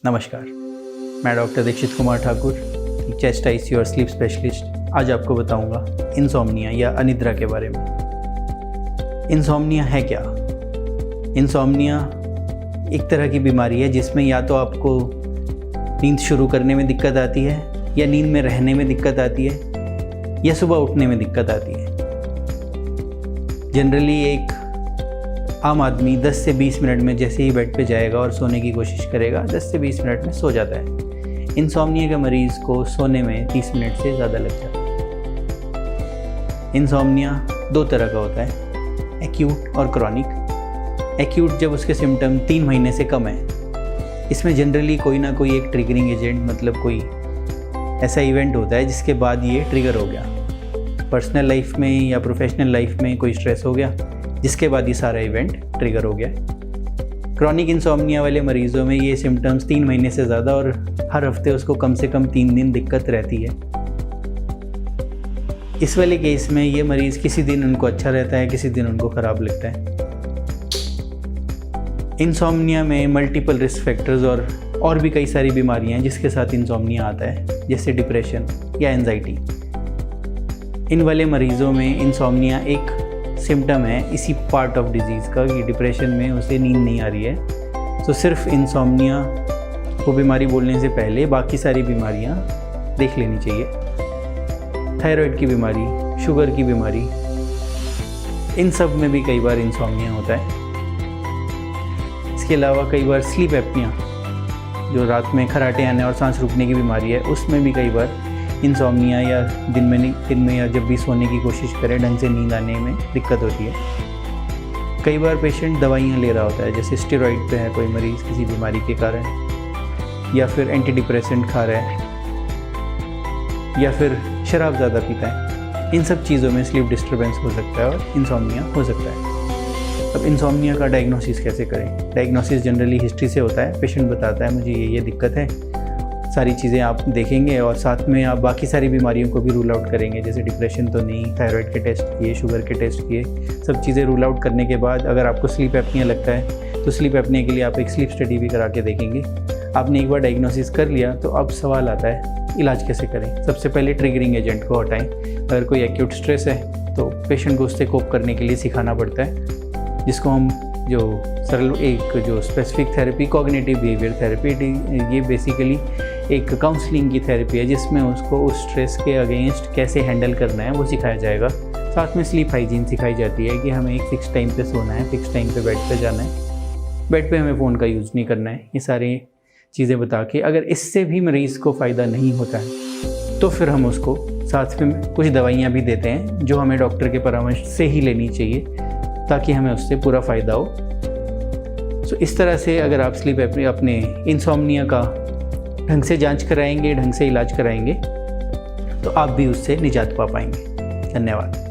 नमस्कार, मैं doctor Dikshit Kumar Thakur, chest ICU और स्लीप स्पेशलिस्ट। आज आपको बताऊंगा इंसोम्निया या अनिद्रा के बारे में। इंसोम्निया है क्या? इंसोम्निया एक तरह की बीमारी है जिसमें या तो आपको नींद शुरू करने में दिक्कत आती है, या नींद में रहने में दिक्कत आती है, या सुबह उठने में दिक्कत आती है। जनरली एक आम आदमी 10 से 20 मिनट में जैसे ही बेड पे जाएगा और सोने की कोशिश करेगा, 10 से 20 मिनट में सो जाता है। इंसोम्निया के मरीज़ को सोने में 30 मिनट से ज़्यादा लग जाता है। इंसोम्निया दो तरह का होता है, एक्यूट और क्रॉनिक। एक्यूट जब उसके सिम्टम 3 महीने से कम है, इसमें जनरली कोई ना कोई एक ट्रिगरिंग एजेंट, मतलब कोई ऐसा इवेंट होता है जिसके बाद ये ट्रिगर हो गया। पर्सनल लाइफ में या प्रोफेशनल लाइफ में कोई स्ट्रेस हो गया जिसके बाद ये सारा इवेंट ट्रिगर हो गया। क्रॉनिक इंसोम्निया वाले मरीज़ों में ये सिम्टम्स 3 महीने से ज़्यादा और हर हफ्ते उसको कम से कम 3 दिन दिक्कत रहती है। इस वाले केस में ये मरीज़ किसी दिन उनको अच्छा रहता है, किसी दिन उनको ख़राब लगता है। इंसोम्निया में मल्टीपल रिस्क फैक्टर्स और भी कई सारी बीमारियां हैं जिसके साथ इंसोम्निया आता है, जैसे डिप्रेशन या एंजाइटी। इन वाले मरीज़ों में इंसोम्निया एक सिम्टम है इसी पार्ट ऑफ डिजीज़ का कि डिप्रेशन में उसे नींद नहीं आ रही है। तो सिर्फ इंसोम्निया को बीमारी बोलने से पहले बाकी सारी बीमारियां देख लेनी चाहिए। थायराइड की बीमारी, शुगर की बीमारी, इन सब में भी कई बार इंसोम्निया होता है। इसके अलावा कई बार स्लीप एपनिया, जो रात में खर्राटे आने और सांस रुकने की बीमारी है, उसमें भी कई बार इंसोम्निया या दिन में या जब भी सोने की कोशिश करें ढंग से नींद आने में दिक्कत होती है। कई बार पेशेंट दवाइयाँ ले रहा होता है, जैसे स्टेरॉइड पे है कोई मरीज़ किसी बीमारी के कारण, या फिर एंटी डिप्रेसेंट खा रहा है, या फिर शराब ज़्यादा पीता है। इन सब चीज़ों में स्लीप डिस्टर्बेंस हो सकता है और इंसोम्निया हो सकता है। अब इंसोम्निया का डायग्नोसिस कैसे करें? डायग्नोसिस जनरली हिस्ट्री से होता है। पेशेंट बताता है मुझे ये दिक्कत है, सारी चीज़ें आप देखेंगे और साथ में आप बाकी सारी बीमारियों को भी रूल आउट करेंगे, जैसे डिप्रेशन तो नहीं, थायराइड के टेस्ट किए, शुगर के टेस्ट किए, सब चीज़ें रूल आउट करने के बाद अगर आपको स्लीप एपनिया लगता है तो स्लीप एपनिया के लिए आप एक स्लीप स्टडी भी करा के देखेंगे। आपने एक बार डायग्नोसिस कर लिया तो अब सवाल आता है इलाज कैसे करें। सबसे पहले ट्रिगरिंग एजेंट को हटाएं। अगर कोई एक्यूट स्ट्रेस है तो पेशेंट को उससे कोप करने के लिए सिखाना पड़ता है, जिसको हम जो सरल एक जो specific therapy cognitive behaviour therapy, ये बेसिकली एक काउंसलिंग की थेरेपी है जिसमें उसको उस स्ट्रेस के अगेंस्ट कैसे हैंडल करना है वो सिखाया जाएगा। साथ में स्लीप हाइजीन सिखाई जाती है कि हमें एक फ़िक्स टाइम पे सोना है, फ़िक्स टाइम पे बेड पे जाना है, बेड पे हमें फ़ोन का यूज़ नहीं करना है। ये सारी चीज़ें बता के अगर इससे भी मरीज़ को फ़ायदा नहीं होता है तो फिर हम उसको साथ में कुछ दवाइयाँ भी देते हैं जो हमें डॉक्टर के परामर्श से ही लेनी चाहिए ताकि हमें उससे पूरा फ़ायदा हो। तो इस तरह से अगर आप स्लीप एपनिया अपने इंसोम्निया का ढंग से जांच कराएंगे, ढंग से इलाज कराएंगे तो आप भी उससे निजात पा पाएंगे। धन्यवाद।